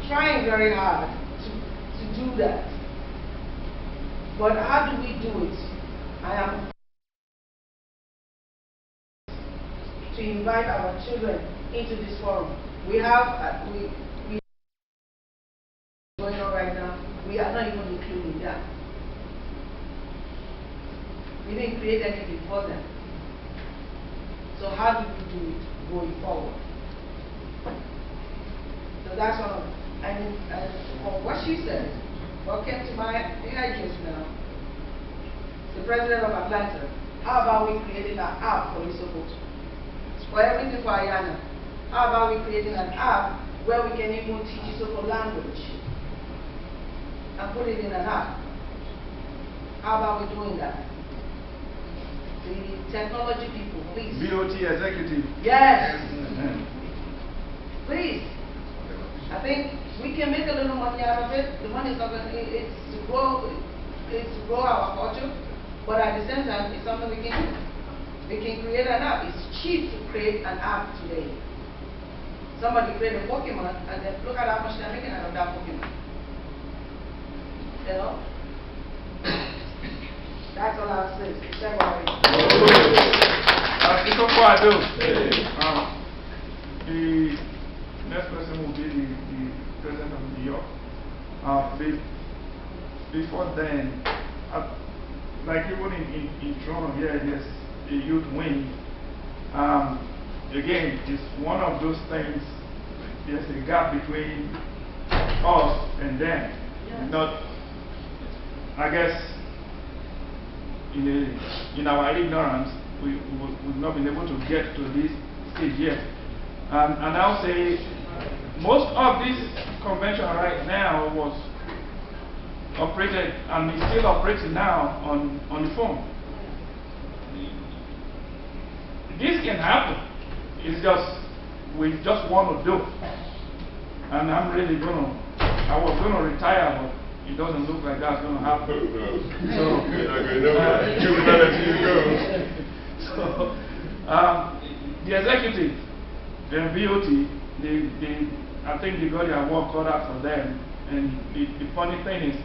trying very hard to do that. But how do we do it? I am to invite our children into this forum. We have we going on right now. We are not even including that. We didn't create anything for them. So how do we do it going forward? So that's one of them. And for what she said, what came to my head just now, the president of Atlanta, how about we creating an app for Isoko? For everything for Iana. How about we creating an app where we can even teach Isoko language and put it in an app? How about we doing that? The technology people, please. BOT executive. Yes. Please. I think we can make a little money out of it. The money is not going it's to grow our culture, but at the same time, it's something we can do. We can create an app. It's cheap to create an app today. Somebody create a Pokemon and then look at how much they're making out of that Pokemon. You know? That's all I'll say. Before I do, the next person will be the president of New York. Before then, like even in Toronto, yeah, there's a youth wing. Again, it's one of those things. There's a gap between us and them. Yes. Not, I guess, in our ignorance, we've not been able to get to this stage yet. And I'll say most of this convention right now was operated and is still operating now on the phone. This can happen. It's just we just want to do it. And I'm really I was gonna retire, but it doesn't look like that's going to happen. So, you're not going to know that. You're going to let you go. So, the executive, the BOT, I think they got their work cut out for them. And the funny thing is,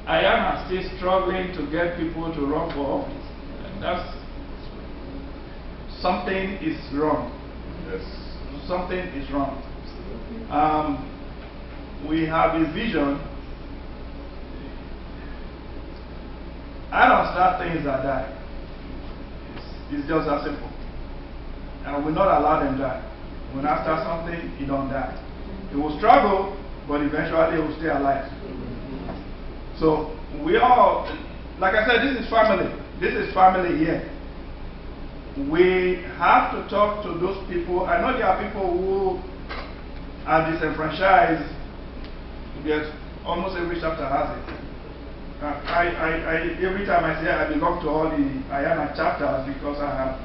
Iana still struggling to get people to run for office. And that's something is wrong. Yes. Something is wrong. We have a vision. I don't start things that die. It's just as simple. And we'll not allow them die. When I start something, it don't die. It will struggle, but eventually it will stay alive. So we all, like I said, this is family. This is family here. We have to talk to those people. I know there are people who are disenfranchised. Yes, almost every chapter has it. Every time I say I belong to all the Iana chapters because I have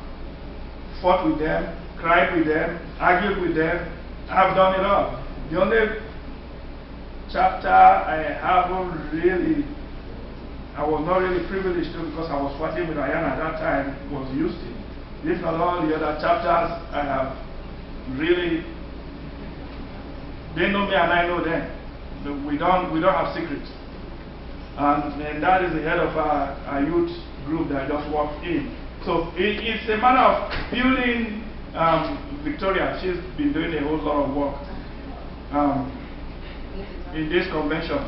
fought with them, cried with them, argued with them. I have done it all. The only chapter I was not really privileged to because I was fighting with Iana at that time was Houston. If not all the other chapters, I have really, they know me and I know them. We don't have secrets. And that is the head of our youth group that I just walked in. So it's a matter of building Victoria. She's been doing a whole lot of work in this convention.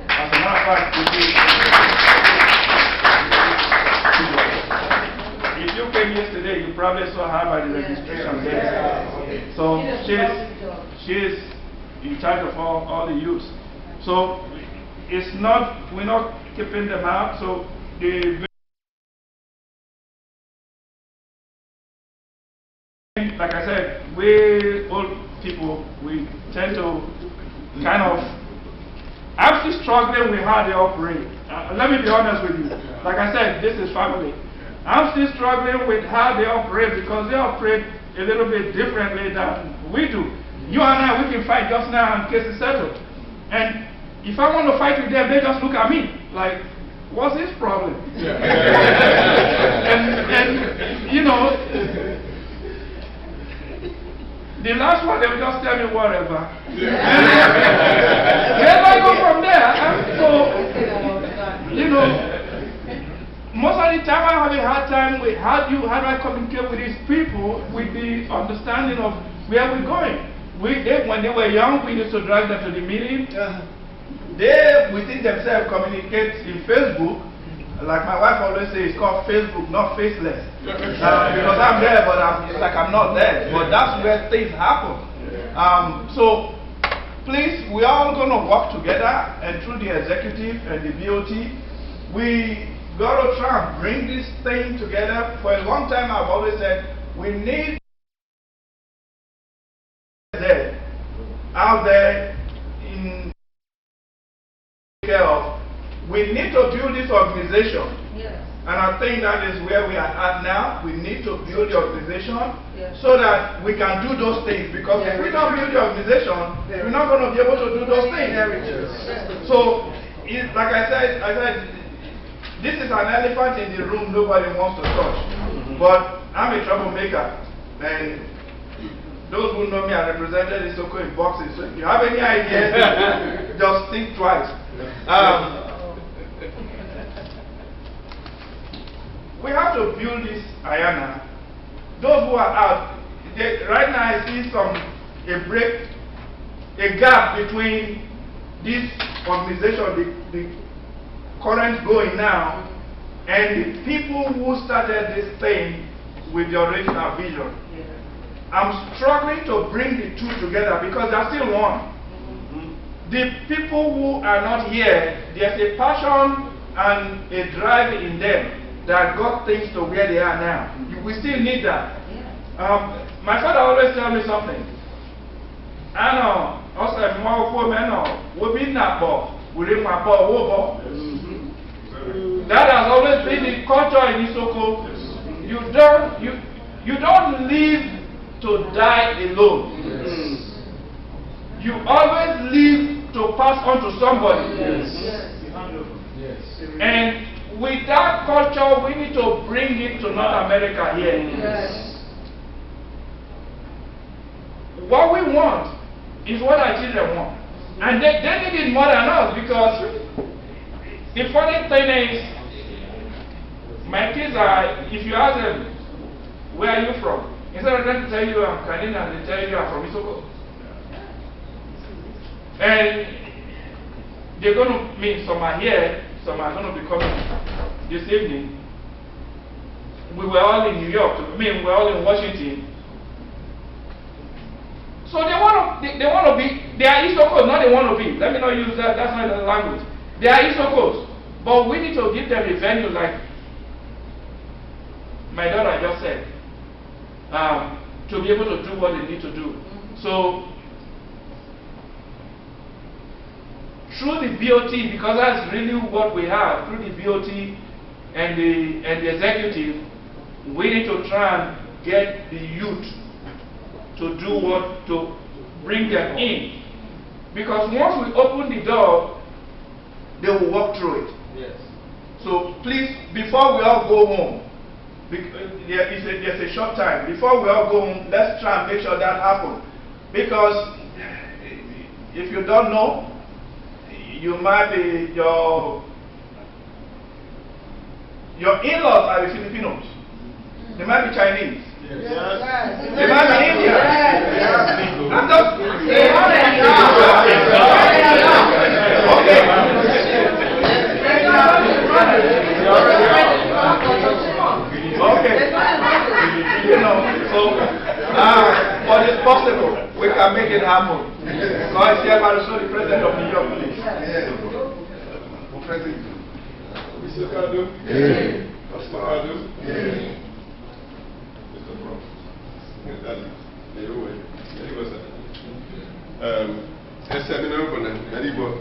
As a matter of fact, if you came yesterday, you probably saw her by the registration desk. So she's in charge of all the youths. So we're not keeping them out. So like I said, we old people, we tend to kind of, I'm still struggling with how they operate. Let me be honest with you. Like I said, this is family. I'm still struggling with how they operate because they operate a little bit differently than we do. You and I, we can fight just now and case is settled. And if I want to fight with them, they just look at me like, what's his problem? and you know, The last one, they will just tell me whatever. Where do I go from there? So, you know, most of the time I have a hard time with how do I communicate with these people with the understanding of where we're going. When they were young, we used to drag them to the meeting. They, within themselves, communicate in Facebook. Like my wife always says, it's called Facebook, not faceless. Because I'm there, but it's like I'm not there. But that's where things happen. So, please, we're all going to work together, and through the executive and the BOT, we got to try and bring this thing together. For a long time, I've always said, we need out there in care of. We need to build this organization. Yes. And I think that is where we are at now. We need to build the organization so that we can do those things. Because if we don't build the organization, we're not going to be able to do those things. So, like I said, this is an elephant in the room nobody wants to touch. But I'm a troublemaker. And those who know me, I represented Isoko in boxing. So if you have any ideas, just think twice. We have to build this Iana. Those who are out, right now I see a gap between this organization, the current going now, and the people who started this thing with the original vision. I'm struggling to bring the two together because they're still one. The people who are not here, there's a passion and a drive in them that got things to where they are now. We still need that. My father always tells me something. I know, that has always been the culture in Isoko. You don't live to die alone. You always live to pass on to somebody. And with that culture, we need to bring it to North America here. What we want is what our children want. And they need it more than us, because the funny thing is, my kids are, if you ask them, where are you from? Instead of them to tell you I'm Canadian, they tell you I'm from Isoko. And they're going to meet, some are here, some are going to be coming this evening. We were all in New York, we were all in Washington. So they want to be, they are Isokos, not they want to be. Let me not use that, that's not the language. They are Isokos, but we need to give them a venue like my daughter just said, to be able to do what they need to do. So, through the BOT, because that's really what we have, through the BOT and the executive, we need to try and get the youth to do what, to bring them in. Because once we open the door, they will walk through it. Yes. So please, before we all go home, there's a short time, before we all go home, let's try and make sure that happens. Because if you don't know, you might be, your in-laws are the Filipinos. They might be Chinese. Yes. They might be Indian. I'm just saying. Okay. Okay. You know, so, but it's possible. We can make it happen. So I see about to show the president of New York, please. President. Mr. Kado. Mr. Kado. Mr. Prof. Seminar for them. Very good.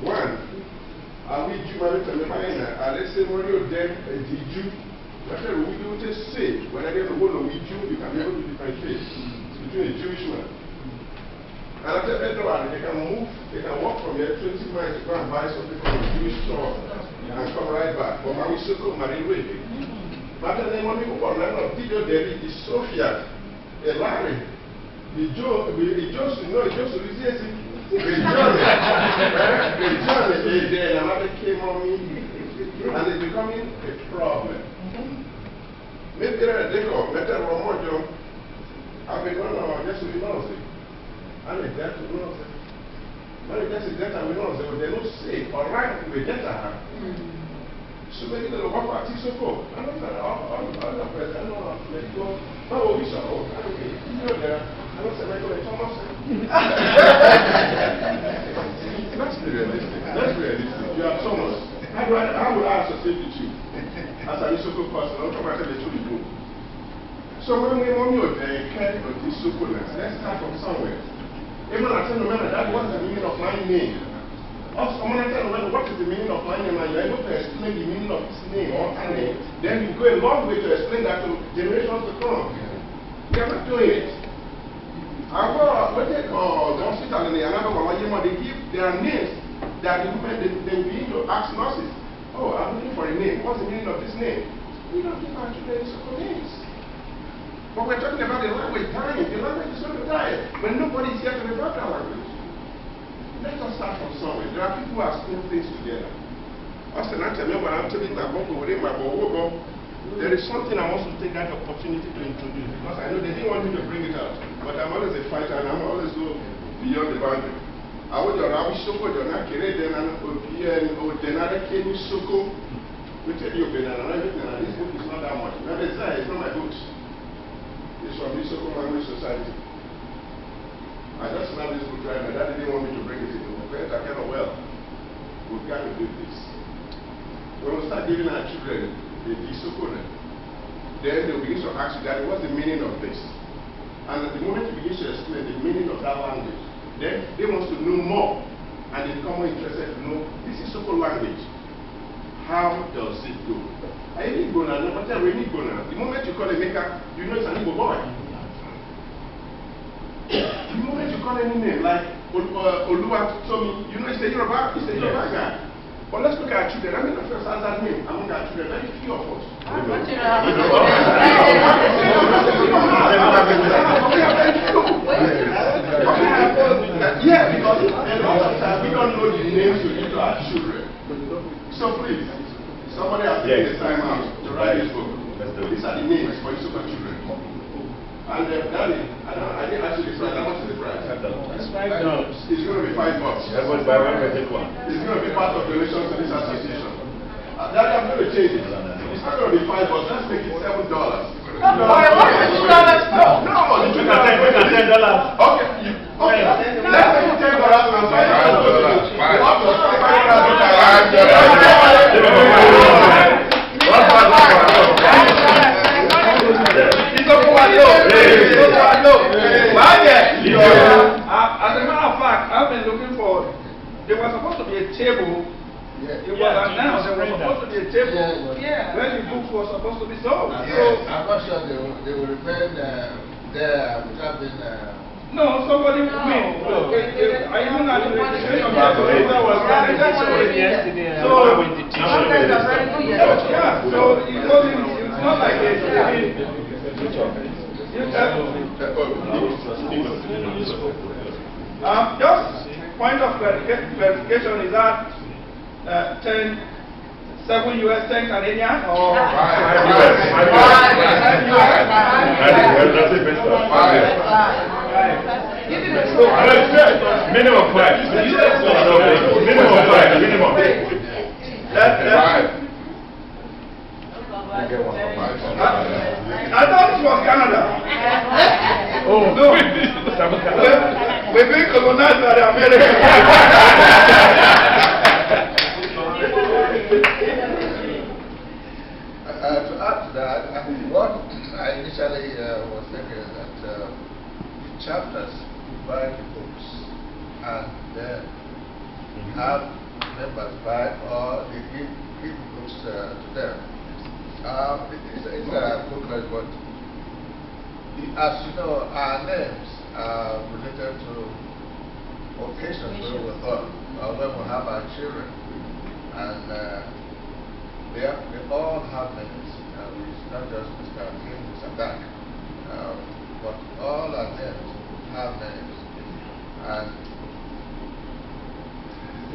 One, are we Jumari Telemina? Are they say, well, you're dead, a Diju? But then we do it safe. When I get the word of we Jew, you can be able to differentiate between a Jewish man. And after everyone, they can move, they can walk from here 20 miles to go and buy something from a Jewish store and come right back. But my Isoko, Marine Way. But then when people go online of video, there is Sophia, a Larry, the Joe, the Joseph, no, the Joseph is easy. The John is there, and another came on me, and it's becoming a problem. Maybe there are a deco, better or more job. I've been going on just to be nosy. And it's that to know. When it gets that, we know they're not safe or right with that. So maybe they'll walk out Isoko. I don't know. All the president, I don't know. Let's go. Oh, we saw. I don't know. You know there. I don't say, Michael, Thomas. That's realistic. That's realistic. You are Thomas. I would ask a safety chief. As an Isoko person, I'll come back and let you go. So when we want you to carry on this Isoko, let's start from somewhere. Even I tell you, that what's the meaning of my name? Also, when I tell you, what is the meaning of my name, and you're able to explain the meaning of his name or her name, then you go a long way to explain that to generations to come. We are not doing it. I go, what they call the hospital in the Iana, they give their names that the women they begin to ask nurses. Oh, I'm looking for a name. What's the meaning of this name? We don't give our children Isoko names. But we're talking about the language dying. The language is going to die when nobody is here to revive that language. Let us start from somewhere. There are people who are putting things together. Austin, I tell you what I'm telling my book within my book. There is something I want to take that opportunity to introduce because I know they didn't want me to bring it out. But I'm always a fighter and I'm always go beyond the boundary. I would your Isoko, your Nakere, then an Opian, or Denare Ken Isoko. We tell you, Ben, and everything, and this book is not that much. Remember, it's not my books. It's from Isoko Language Society. I just love this book right now. Daddy didn't want me to bring it in. I kind of well. We've got to do this. When we start giving our children the Isoko, then they'll begin to ask you, Daddy, what's the meaning of this? And at the moment you begin to explain the meaning of that language, then they want to know more. And they become more interested to know this Isoko language. How does it go? I need go now, no matter where you go now. The moment you call a maker, you know it's an Igbo boy. The moment you call any name like Oluwa Tomi, you know it's a Yoruba guy. But let's look at our children. I mean, the first has that name among our children. Very few of us. Yeah, because we don't know the names to give to our children. So please, somebody has taken the time out to write this book. These are the names for Isoko children. And Daddy, I didn't ask you the price. How much is the price? It's $5. It's going to be $5. Everybody buy one, take one. It's going to be part of the donation to this association. Daddy, I'm going to change it. It's not going to be $5. Let's make it $7. No, I want $2 more. No, $10. Okay. Let's make it $10 and As a matter of fact, I've been looking for. There was supposed to be a table. It was announced there was supposed to be a table where the books were supposed to be sold. Yes, I'm not sure they will remain there without being. No, somebody will mean. I even had the registration. Yesterday, so with the t-shirt. Yeah, so it wasn't. It's not like just point of clarification is that 7 US, 10 Canadian, or 5 US. That's the best stuff. 5. Minimum 5. Minimum 5. Minimum. That's I thought it was Canada. Oh no, we're being colonized by the Americans. To add to that, I think what I initially was thinking is that the chapters buy the books and then have members buy or they give books to them. It's a booklet, but as you know, our names are related to occasions where we're born, or when we have our children. And they all have names. It's not just Mr. King, Mr. Dak. But all our names have names. And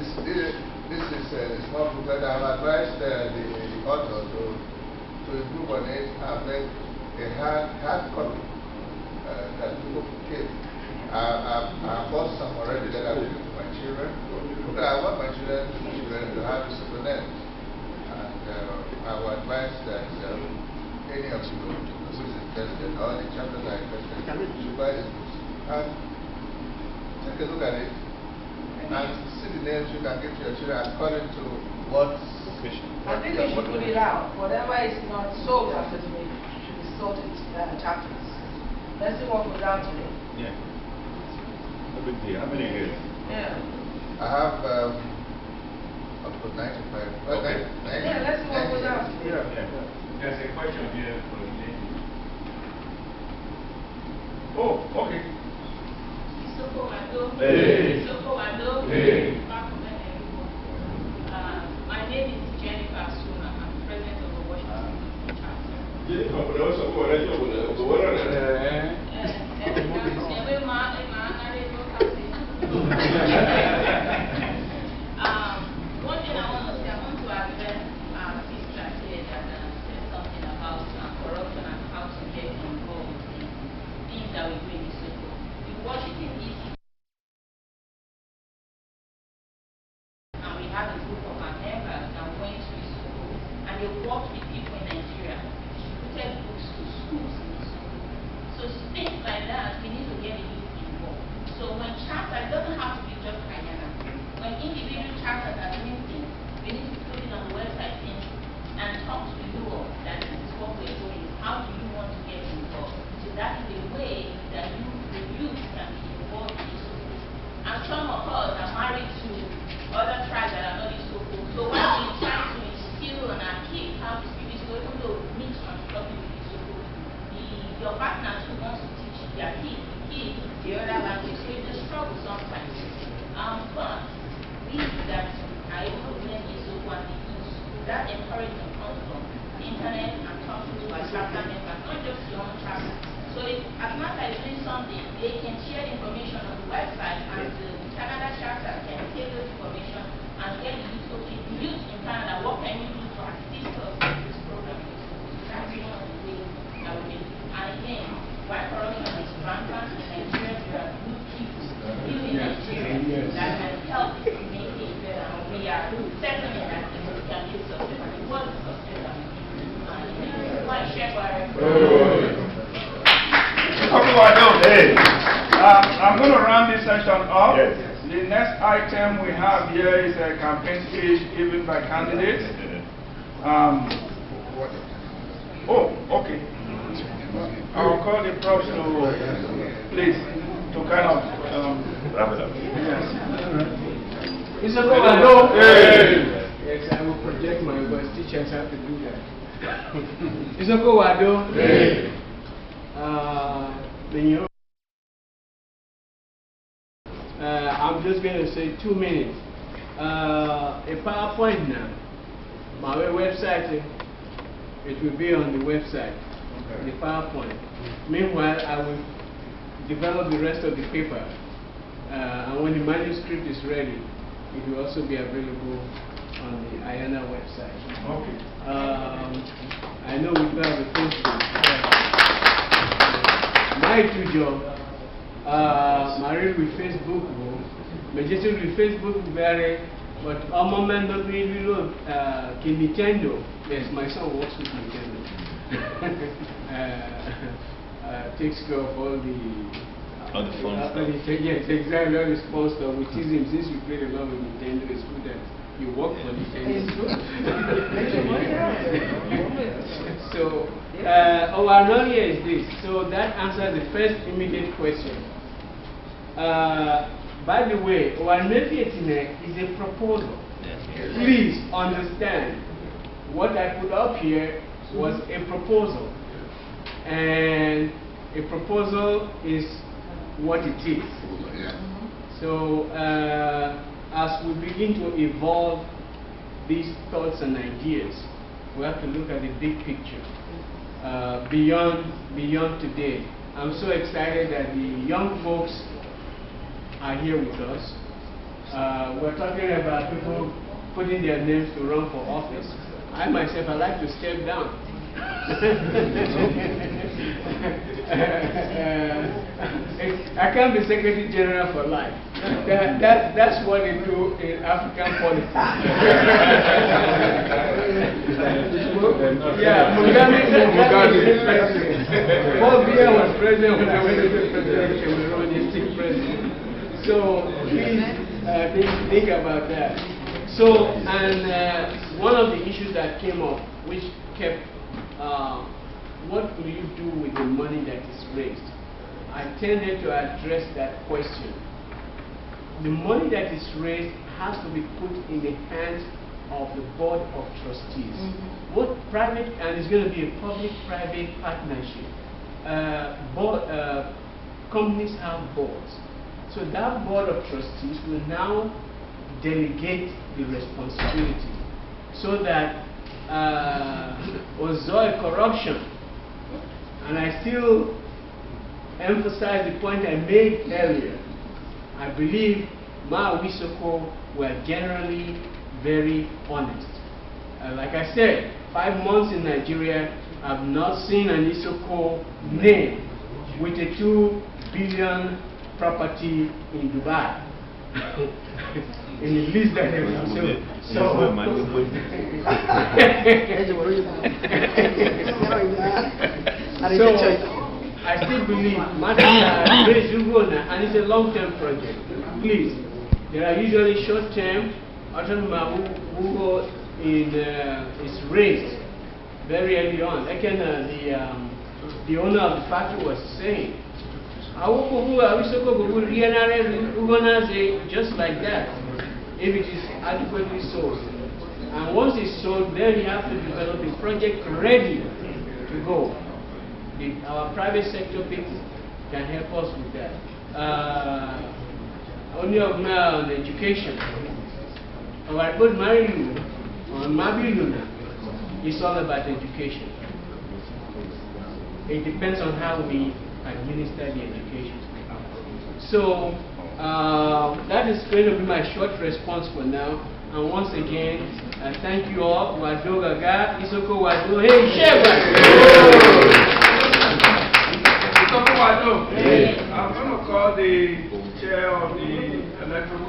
this is a small booklet. I have advised the author to improve on it. I've made a hard copy that people can keep. I've bought some already that I've given to my children. But I want my children to have simple names. And I would advise that any of you who is interested, all the chapters are interested, should buy these books. And take a look at it and see the names you can give to your children according to what occasion. I think we should put it out. Whatever is not sold after today should be sold in chapters. Let's see what goes out today. Yeah. No big deal. How many years? Yeah. I have up to 95. Okay. Yeah, let's see what goes out today. Yeah. There's a question here for the lady. Oh, okay. Isoko Wado. Hey. Isoko Wado. Hey. My name is Jennifer Suna. I'm president of the Washington chapter. One thing I want to say, I want to address our sister here that said something about corruption and how to get involved in things that we do in Isoko. In Washington DC, and we have a group of our members that went to Isoko, and they worked with people in Nigeria, distributed books to schools in Isoko. So things like that, we need to get the youth involved. So when chapters, it doesn't have to be just Iana. When individual chapters are doing things, we need to put it on the website and talk to you all that this is what we're doing. How do you want to get involved? So that is the way that the youth can be involved in Isoko. And some of us are married to other tribes that are not Isoko. So when we try to instill on our kids how to speak Isoko, even though we mix and struggling with Isoko, your partner too wants to teach their kids the other language, so it's a struggle sometimes. But we that are able to learn Isoko and the youth, that encouragement comes from the internet and talking to our chapter members, not just your own chapter. So if Atlanta is doing something, they can share the information on the website, and the Canada chapter can take those information and get the youth, okay, the youth in Canada, what can you do to assist us in this program? That's one of the ways that we can do. And again, why corruption is rampant in Nigeria, there are good people in Nigeria that can help to make it better. And we are settling that it can be successful. It was a success. And why share Hey. I'm going to round this session up. Yes. The next item we have here is a campaign speech given by candidates. Oh, okay. I'll call the prof to, please, to kind of Wrap it up. yes. Isoko Wado. Hey. Yes, I will project my voice. Teachers have to do that. Isoko Wado. Hey. I'm just going to say 2 minutes. A PowerPoint now. My website, it will be on the website. The PowerPoint. Meanwhile, I will develop the rest of the paper. And when the manuscript is ready, it will also be available on the Iana website. Okay. I know we do have a Facebook. My two jobs, married with Facebook, registered with Facebook, but our moment not really look. Nintendo. Yes, my son works with Nintendo. Takes care of all the fun stuff. yes, exactly. All the fun stuff. We tease him since we played a lot with Nintendo. It's good that you work for Nintendo. So, our role here is this. So that answers the first immediate question. By the way, our Nefietine is a proposal. Please understand what I put up here was a proposal. And a proposal is what it is. So as we begin to evolve these thoughts and ideas, we have to look at the big picture beyond today. I'm so excited that the young folks are here with us. We're talking about people putting their names to run for office. I myself, I like to step down. I can't be Secretary General for life. That's what they do in African politics. Yeah, Mugabe Paul Biya was president when I went to the president, Cameroon, he's still president. So please think about that. So, and one of the issues that came up, which kept, what will you do with the money that is raised? I tended to address that question. The money that is raised has to be put in the hands of the board of trustees. Both private, and it's going to be a public-private partnership. Companies have boards. So that board of trustees will now delegate the responsibility so that avoid corruption. And I still emphasize the point I made earlier. I believe Isoko were generally very honest. Like I said, 5 months in Nigeria, I've not seen an Isoko name with a 2 billion property in Dubai. In the list that they will so I still believe and it's a long-term project. Please, there are usually short-term. Who is raised very early on. Like the owner of the factory was saying, just like that, if it is adequately sold. And once it's sold, then you have to develop a project ready to go. Our private sector people can help us with that. Only of now on education. Our good Marilu or Mabiluna is all about education. It depends on how we administer the education. So that is going to be my short response for now. And once again, thank you all. Wado Gaga, Isoko Wado. Hey, Sheba! Isoko Wado. I'm going to call the chair of the electoral